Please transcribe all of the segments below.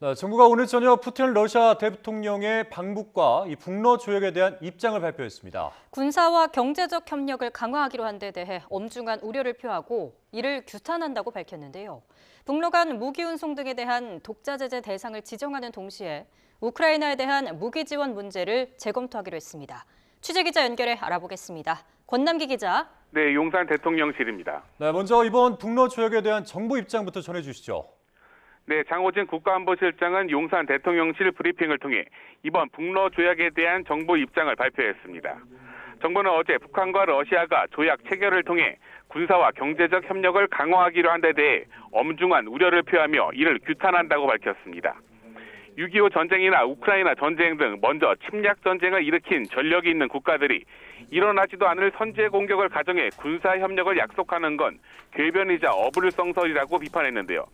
네, 정부가 오늘 저녁 푸틴 러시아 대통령의 방북과 이 북러 조약에 대한 입장을 발표했습니다. 군사와 경제적 협력을 강화하기로 한 데 대해 엄중한 우려를 표하고 이를 규탄한다고 밝혔는데요. 북러 간 무기 운송 등에 대한 독자 제재 대상을 지정하는 동시에 우크라이나에 대한 무기 지원 문제를 재검토하기로 했습니다. 취재기자 연결해 알아보겠습니다. 권남기 기자. 네, 용산 대통령실입니다. 네, 먼저 이번 북러 조약에 대한 정부 입장부터 전해주시죠. 네, 장호진 국가안보실장은 용산 대통령실 브리핑을 통해 이번 북러 조약에 대한 정부 입장을 발표했습니다. 정부는 어제 북한과 러시아가 조약 체결을 통해 군사와 경제적 협력을 강화하기로 한 데 대해 엄중한 우려를 표하며 이를 규탄한다고 밝혔습니다. 6.25 전쟁이나 우크라이나 전쟁 등 먼저 침략 전쟁을 일으킨 전력이 있는 국가들이 일어나지도 않을 선제 공격을 가정해 군사 협력을 약속하는 건 궤변이자 어불성설이라고 비판했는데요.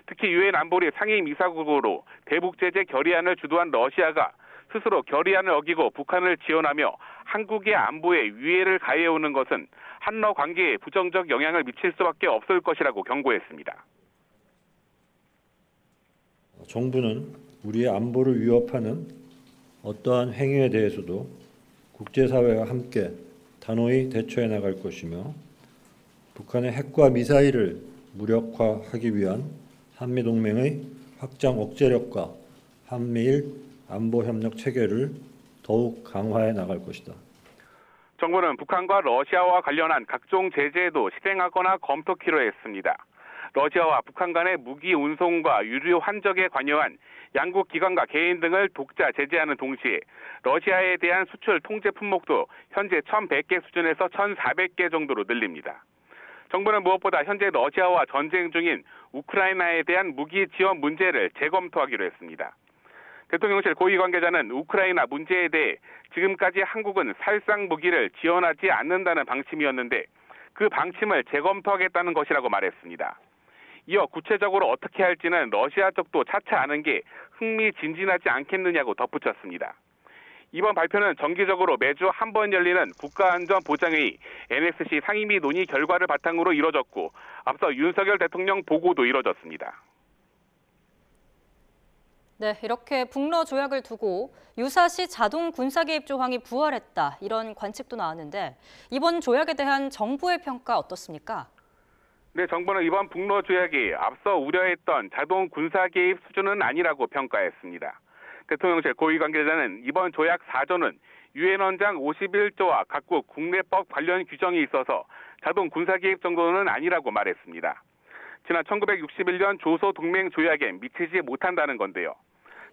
특히 유엔 안보리 상임이사국으로 대북 제재 결의안을 주도한 러시아가 스스로 결의안을 어기고 북한을 지원하며 한국의 안보에 위해를 가해오는 것은 한러 관계에 부정적 영향을 미칠 수밖에 없을 것이라고 경고했습니다. 정부는 우리의 안보를 위협하는 어떠한 행위에 대해서도 국제사회와 함께 단호히 대처해 나갈 것이며 북한의 핵과 미사일을 무력화하기 위한 한미동맹의 확장 억제력과 한미일 안보협력 체계를 더욱 강화해 나갈 것이다. 정부는 북한과 러시아와 관련한 각종 제재도 실행하거나 검토키로 했습니다. 러시아와 북한 간의 무기 운송과 유류 환적에 관여한 양국 기관과 개인 등을 독자 제재하는 동시에 러시아에 대한 수출 통제 품목도 현재 1,100개 수준에서 1,400개 정도로 늘립니다. 정부는 무엇보다 현재 러시아와 전쟁 중인 우크라이나에 대한 무기 지원 문제를 재검토하기로 했습니다. 대통령실 고위 관계자는 우크라이나 문제에 대해 지금까지 한국은 살상 무기를 지원하지 않는다는 방침이었는데 그 방침을 재검토하겠다는 것이라고 말했습니다. 이어 구체적으로 어떻게 할지는 러시아 쪽도 차차 아는 게 흥미진진하지 않겠느냐고 덧붙였습니다. 이번 발표는 정기적으로 매주 한 번 열리는 국가안전보장회의 NSC 상임위 논의 결과를 바탕으로 이뤄졌고 앞서 윤석열 대통령 보고도 이뤄졌습니다. 네, 이렇게 북러 조약을 두고 유사시 자동 군사 개입 조항이 부활했다 이런 관측도 나왔는데 이번 조약에 대한 정부의 평가 어떻습니까? 네, 정부는 이번 북러 조약이 앞서 우려했던 자동 군사 개입 수준은 아니라고 평가했습니다. 대통령실 고위 관계자는 이번 조약 4조는 유엔 원장 51조와 각국 국내법 관련 규정이 있어서 자동 군사 개입 정도는 아니라고 말했습니다. 지난 1961년 조소 동맹 조약에 미치지 못한다는 건데요.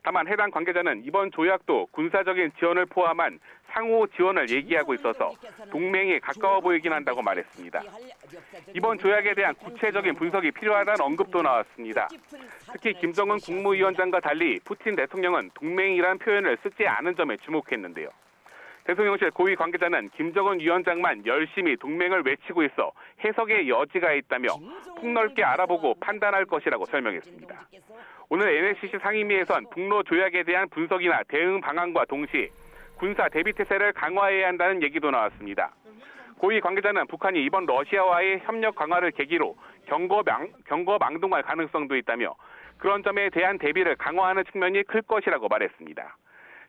다만 해당 관계자는 이번 조약도 군사적인 지원을 포함한 상호 지원을 얘기하고 있어서 동맹이 가까워 보이긴 한다고 말했습니다. 이번 조약에 대한 구체적인 분석이 필요하다는 언급도 나왔습니다. 특히 김정은 국무위원장과 달리 푸틴 대통령은 동맹이란 표현을 쓰지 않은 점에 주목했는데요. 대통령실 고위 관계자는 김정은 위원장만 열심히 동맹을 외치고 있어 해석의 여지가 있다며 폭넓게 알아보고 판단할 것이라고 설명했습니다. 오늘 NSC 상임위에선 북러 조약에 대한 분석이나 대응 방안과 동시에 군사 대비태세를 강화해야 한다는 얘기도 나왔습니다. 고위 관계자는 북한이 이번 러시아와의 협력 강화를 계기로 경거망동할 가능성도 있다며 그런 점에 대한 대비를 강화하는 측면이 클 것이라고 말했습니다.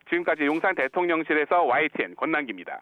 지금까지 용산 대통령실에서 YTN 권남기입니다.